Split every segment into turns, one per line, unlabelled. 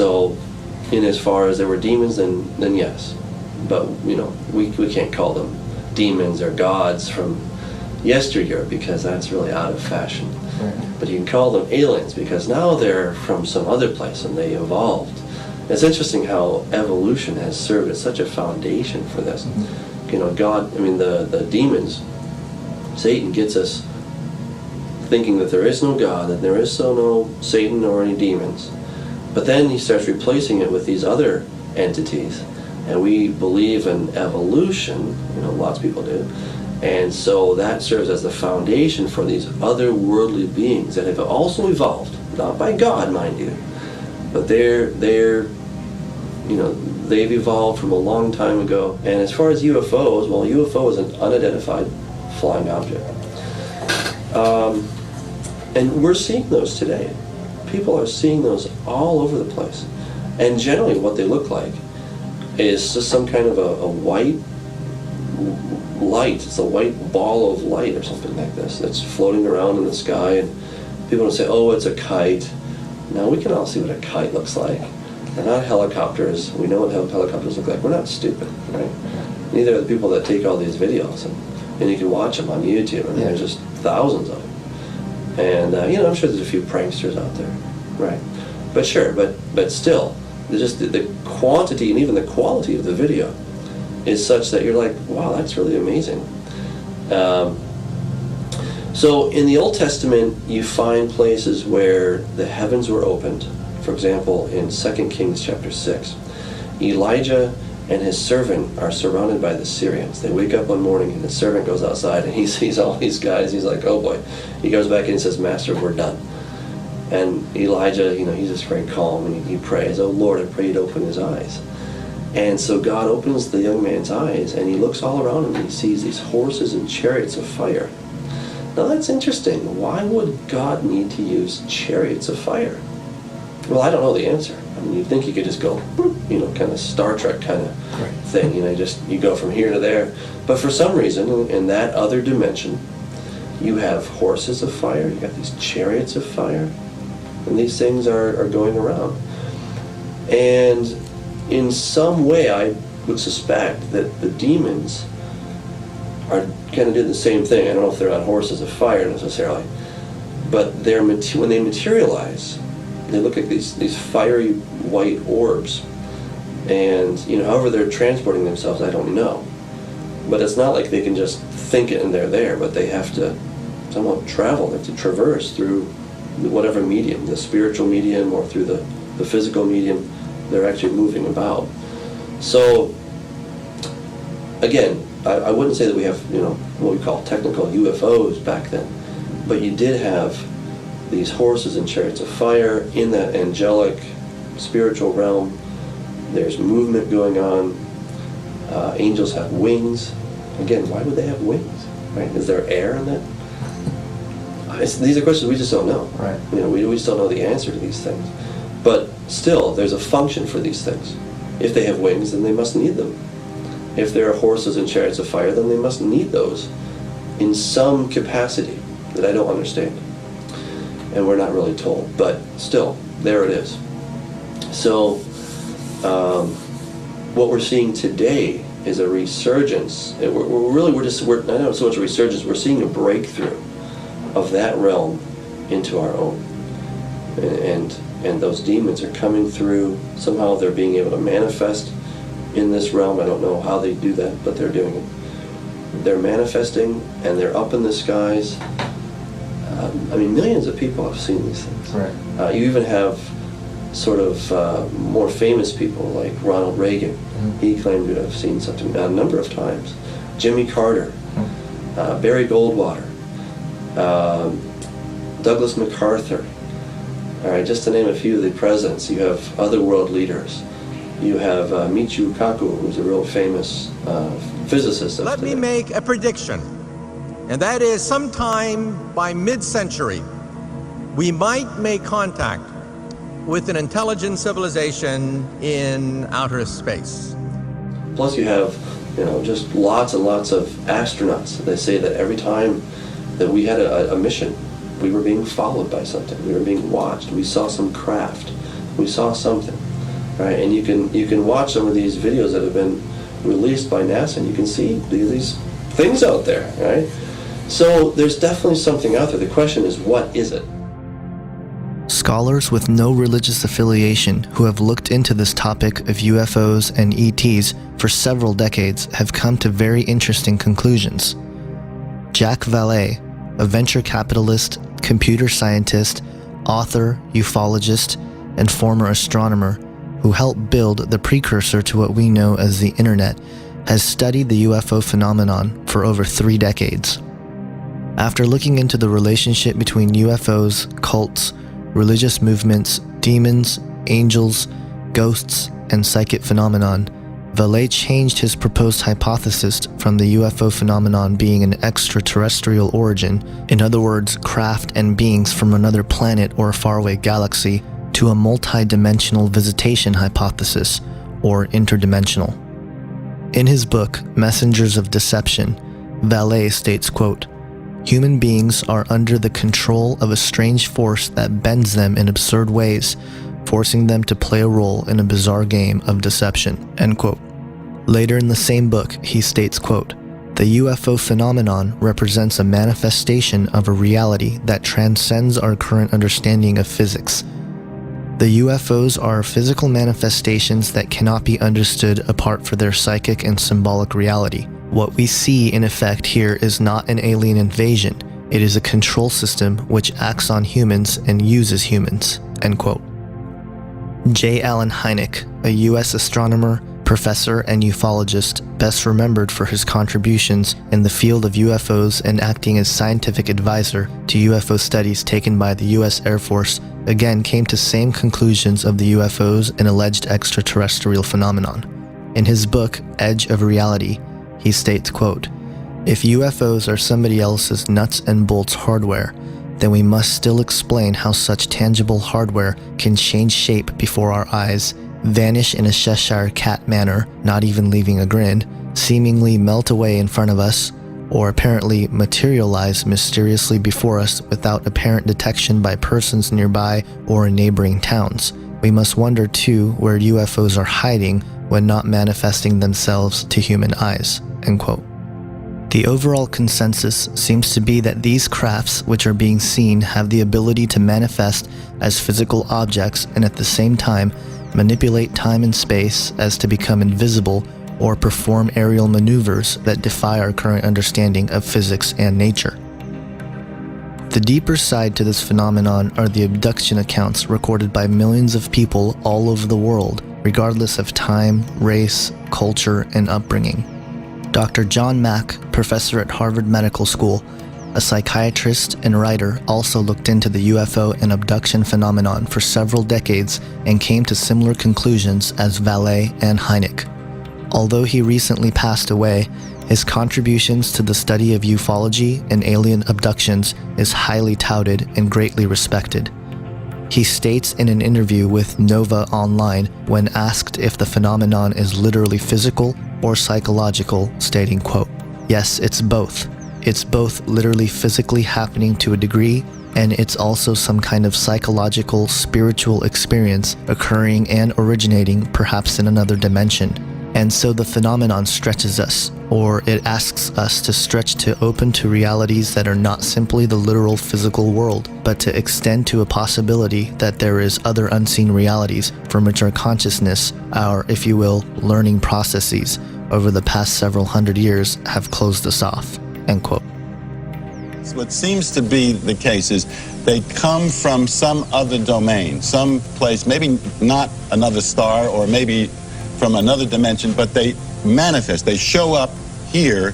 So, in as far as there were demons, then yes. But, we can't call them demons or gods from yesteryear, because that's really out of fashion.
Right.
But you can call them aliens because now they're from some other place and they evolved. It's interesting how evolution has served as such a foundation for this.
Mm-hmm.
The demons, Satan gets us thinking that there is no God, that there is no Satan or any demons. But then he starts replacing it with these other entities. And we believe in evolution, lots of people do. And so that serves as the foundation for these otherworldly beings that have also evolved, not by God, mind you, but they've evolved from a long time ago. And as far as UFOs, well, UFO is an unidentified flying object. And we're seeing those today. People are seeing those all over the place. And generally what they look like is just some kind of a white light. It's a white ball of light or something like this that's floating around in the sky, and people will say, oh, it's a kite. Now we can all see what a kite looks like. They're not helicopters. We know what helicopters look like. We're not stupid, right? Neither are the people that take all these videos, and you can watch them on YouTube, and there's just thousands of them. And I'm sure there's a few pranksters out there, right? But sure, but still, just the quantity and even the quality of the video is such that you're like, wow, that's really amazing. So in the Old Testament, you find places where the heavens were opened. For example, in 2 Kings chapter 6, Elijah and his servant are surrounded by the Syrians. They wake up one morning and his servant goes outside and he sees all these guys. He's like, oh boy. He goes back in and says, Master, we're done. And Elijah, he's just very calm, and he prays, oh Lord, I pray you'd open his eyes. And so God opens the young man's eyes, and he looks all around him and he sees these horses and chariots of fire. Now that's interesting. Why would God need to use chariots of fire? Well, I don't know the answer. I mean, you'd think you could just go, kind of Star Trek kind of thing. You go from here to there. But for some reason, in that other dimension, you have horses of fire, you got these chariots of fire, and these things are going around. And in some way, I would suspect that the demons are kind of doing the same thing. I don't know if they're on horses of fire necessarily, but when they materialize, they look like these fiery white orbs. And however they're transporting themselves, I don't know. But it's not like they can just think it and they're there, but they have to somehow travel. They have to traverse through whatever medium, the spiritual medium or through the physical medium. They're actually moving about. So again, I wouldn't say that we have what we call technical UFOs back then, but you did have these horses and chariots of fire in that angelic spiritual realm. There's movement going on. Angels have wings. Again, why would they have wings? Right? Is there air in that? These are questions we just don't know.
Right.
We just don't know the answer to these things. But still, there's a function for these things. If they have wings, then they must need them. If there are horses and chariots of fire, then they must need those in some capacity that I don't understand. And we're not really told. But still, there it is. So, what we're seeing today is a resurgence. We're not so much a resurgence, we're seeing a breakthrough of that realm into our own. And those demons are coming through. Somehow they're being able to manifest in this realm. I don't know how they do that, but they're doing it. They're manifesting, and they're up in the skies. Millions of people have seen these things.
Right.
You even have sort of more famous people like Ronald Reagan.
Mm-hmm.
He claimed to have seen something a number of times. Jimmy Carter, Barry Goldwater, Douglas MacArthur. All right, just to name a few of the presidents. You have other world leaders. You have Michio Kaku, who's a real famous physicist.
Let me make a prediction, and that is sometime by mid-century, we might make contact with an intelligent civilization in outer space.
Plus you have, just lots and lots of astronauts. They say that every time that we had a mission, we were being followed by something. We were being watched. We saw some craft. We saw something. right? And you can watch some of these videos that have been released by NASA, and you can see these things out there, right? So there's definitely something out there. The question is, what is it?
Scholars with no religious affiliation who have looked into this topic of UFOs and ETs for several decades have come to very interesting conclusions. Jack Vallée, a venture capitalist, computer scientist, author, ufologist, and former astronomer who helped build the precursor to what we know as the Internet, has studied the UFO phenomenon for over 3 decades. After looking into the relationship between UFOs, cults, religious movements, demons, angels, ghosts, and psychic phenomenon, Vallée changed his proposed hypothesis from the UFO phenomenon being an extraterrestrial origin, in other words, craft and beings from another planet or a faraway galaxy, to a multi-dimensional visitation hypothesis, or interdimensional. In his book, Messengers of Deception, Vallée states, quote, "Human beings are under the control of a strange force that bends them in absurd ways, forcing them to play a role in a bizarre game of deception," end quote. Later in the same book, he states, quote, "The UFO phenomenon represents a manifestation of a reality that transcends our current understanding of physics. The UFOs are physical manifestations that cannot be understood apart from their psychic and symbolic reality. What we see in effect here is not an alien invasion. It is a control system which acts on humans and uses humans," end quote. J. Allen Hynek, a U.S. astronomer, professor, and ufologist, best remembered for his contributions in the field of UFOs and acting as scientific advisor to UFO studies taken by the U.S. Air Force, again came to same conclusions of the UFOs and alleged extraterrestrial phenomenon. In his book, Edge of Reality, he states, quote, "If UFOs are somebody else's nuts and bolts hardware, then we must still explain how such tangible hardware can change shape before our eyes, vanish in a Cheshire cat manner, not even leaving a grin, seemingly melt away in front of us, or apparently materialize mysteriously before us without apparent detection by persons nearby or in neighboring towns. We must wonder too where UFOs are hiding when not manifesting themselves to human eyes," end quote. The overall consensus seems to be that these crafts which are being seen have the ability to manifest as physical objects and at the same time manipulate time and space as to become invisible or perform aerial maneuvers that defy our current understanding of physics and nature. The deeper side to this phenomenon are the abduction accounts recorded by millions of people all over the world, regardless of time, race, culture, and upbringing. Dr. John Mack, professor at Harvard Medical School, a psychiatrist and writer, also looked into the UFO and abduction phenomenon for several decades and came to similar conclusions as Vallée and Hynek. Although he recently passed away, his contributions to the study of ufology and alien abductions is highly touted and greatly respected. He states in an interview with Nova Online when asked if the phenomenon is literally physical or psychological, stating, quote, "Yes, it's both. It's both literally physically happening to a degree, and it's also some kind of psychological, spiritual experience occurring and originating perhaps in another dimension. And so the phenomenon stretches us, or it asks us to stretch to open to realities that are not simply the literal physical world, but to extend to a possibility that there is other unseen realities from which our consciousness, our, if you will, learning processes over the past several hundred years have closed us off," end quote.
What seems to be the case is they come from some other domain, some place, maybe not another star or maybe from another dimension, but they manifest, they show up here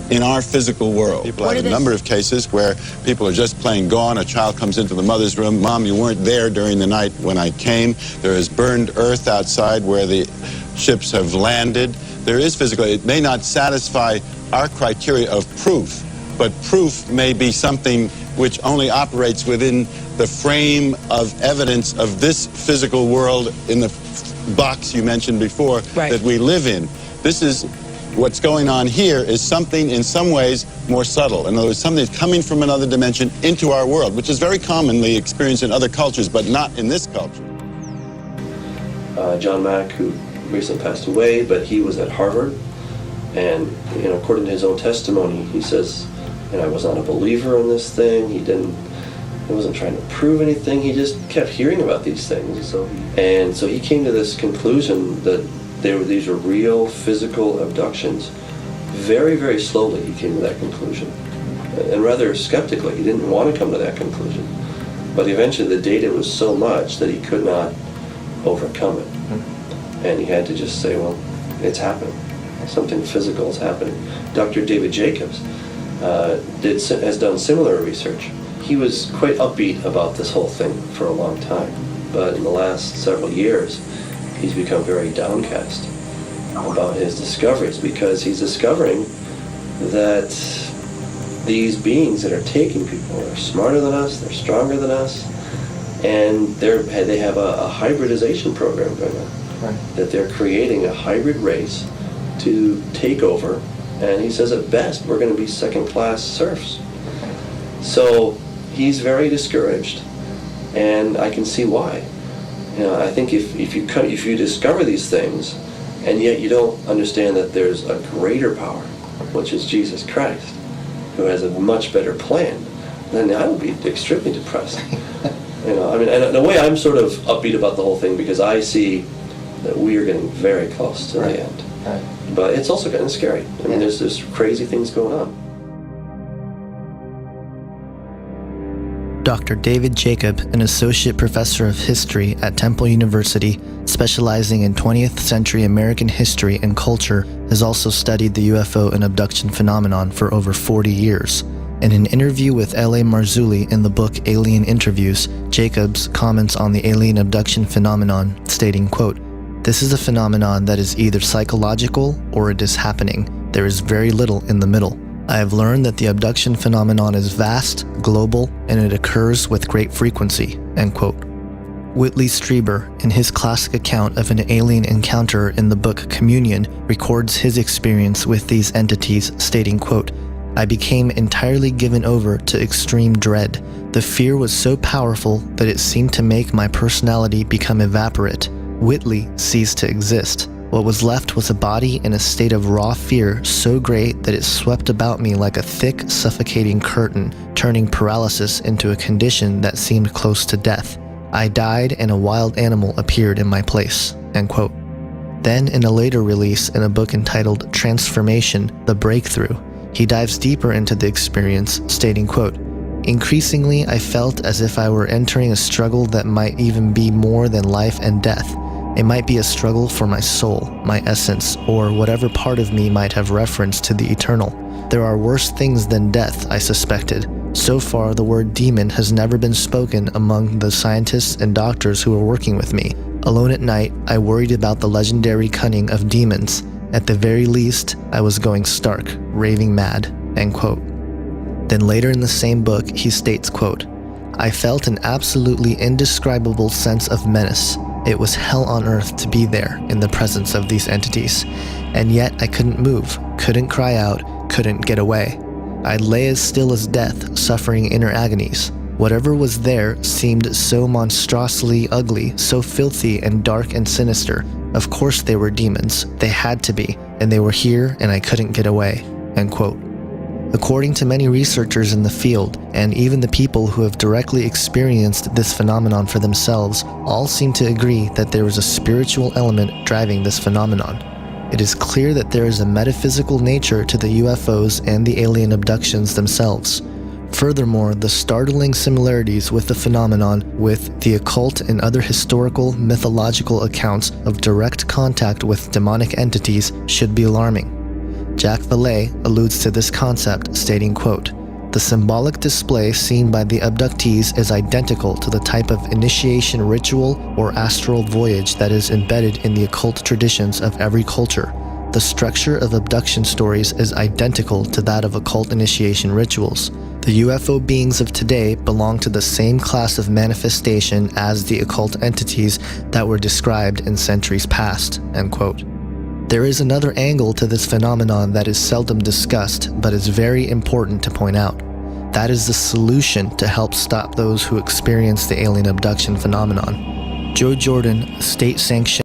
in our physical world. People have a number of cases where people are just playing gone. A child comes into the mother's room, "Mom, you weren't there during the night when I came." There is burned earth outside where the ships have landed. There is physical, it may not satisfy our criteria of proof, but proof may be something which only operates within the frame of evidence of this physical world in the box you mentioned before, right, that we live in. This is what's going on here is something in some ways more subtle. In other words, something that's coming from another dimension into our world, which is very commonly experienced in other cultures, but not in this culture.
John Mack, who recently passed away, but he was at Harvard, and according to his own testimony, he says, I was not a believer in this thing. He wasn't trying to prove anything. He just kept hearing about these things. So he came to this conclusion that these were real physical abductions. Very, very slowly he came to that conclusion, and rather skeptically. He didn't want to come to that conclusion, but eventually the data was so much that he could not overcome it, and he had to just say, well, it's happening. Something physical is happening. Dr. David Jacobs has done similar research. He was quite upbeat about this whole thing for a long time, but in the last several years, he's become very downcast about his discoveries, because he's discovering that these beings that are taking people are smarter than us, they're stronger than us, and they have a hybridization program going on. Right. That they're creating a hybrid race to take over, and he says at best we're going to be second-class serfs. So he's very discouraged, and I can see why. I think if you discover these things, and yet you don't understand that there's a greater power, which is Jesus Christ, who has a much better plan, then I would be extremely depressed. And in a way, I'm sort of upbeat about the whole thing, because I see that we are getting very close to the end. Right. But it's also getting scary. There's just crazy things going on.
Dr. David Jacob, an associate professor of history at Temple University, specializing in 20th century American history and culture, has also studied the UFO and abduction phenomenon for over 40 years. In an interview with L.A. Marzulli in the book Alien Interviews, Jacobs comments on the alien abduction phenomenon, stating, quote, "This is a phenomenon that is either psychological or it is happening. There is very little in the middle. I have learned that the abduction phenomenon is vast, global, and it occurs with great frequency," end quote. Whitley Strieber, in his classic account of an alien encounter in the book Communion, records his experience with these entities, stating, quote, "I became entirely given over to extreme dread. The fear was so powerful that it seemed to make my personality become evaporate. Whitley ceased to exist. What was left was a body in a state of raw fear so great that it swept about me like a thick, suffocating curtain, turning paralysis into a condition that seemed close to death. I died and a wild animal appeared in my place," end quote. Then, in a later release in a book entitled Transformation, The Breakthrough, he dives deeper into the experience, stating, quote, "Increasingly, I felt as if I were entering a struggle that might even be more than life and death. It might be a struggle for my soul, my essence, or whatever part of me might have reference to the eternal. There are worse things than death, I suspected. So far, the word demon has never been spoken among the scientists and doctors who were working with me. Alone at night, I worried about the legendary cunning of demons. At the very least, I was going stark, raving mad," end quote. Then later in the same book, he states, quote, "I felt an absolutely indescribable sense of menace. It was hell on earth to be there in the presence of these entities, and yet I couldn't move, couldn't cry out, couldn't get away. I lay as still as death, suffering inner agonies. Whatever was there seemed so monstrously ugly, so filthy and dark and sinister. Of course they were demons, they had to be, and they were here and I couldn't get away," end quote. According to many researchers in the field, and even the people who have directly experienced this phenomenon for themselves, all seem to agree that there is a spiritual element driving this phenomenon. It is clear that there is a metaphysical nature to the UFOs and the alien abductions themselves. Furthermore, the startling similarities with the phenomenon with the occult and other historical, mythological accounts of direct contact with demonic entities should be alarming. Jack Valet alludes to this concept, stating, quote, "The symbolic display seen by the abductees is identical to the type of initiation ritual or astral voyage that is embedded in the occult traditions of every culture. The structure of abduction stories is identical to that of occult initiation rituals. The UFO beings of today belong to the same class of manifestation as the occult entities that were described in centuries past," end quote. There is another angle to this phenomenon that is seldom discussed, but is very important to point out. That is the solution to help stop those who experience the alien abduction phenomenon. Joe Jordan, state-sanctioned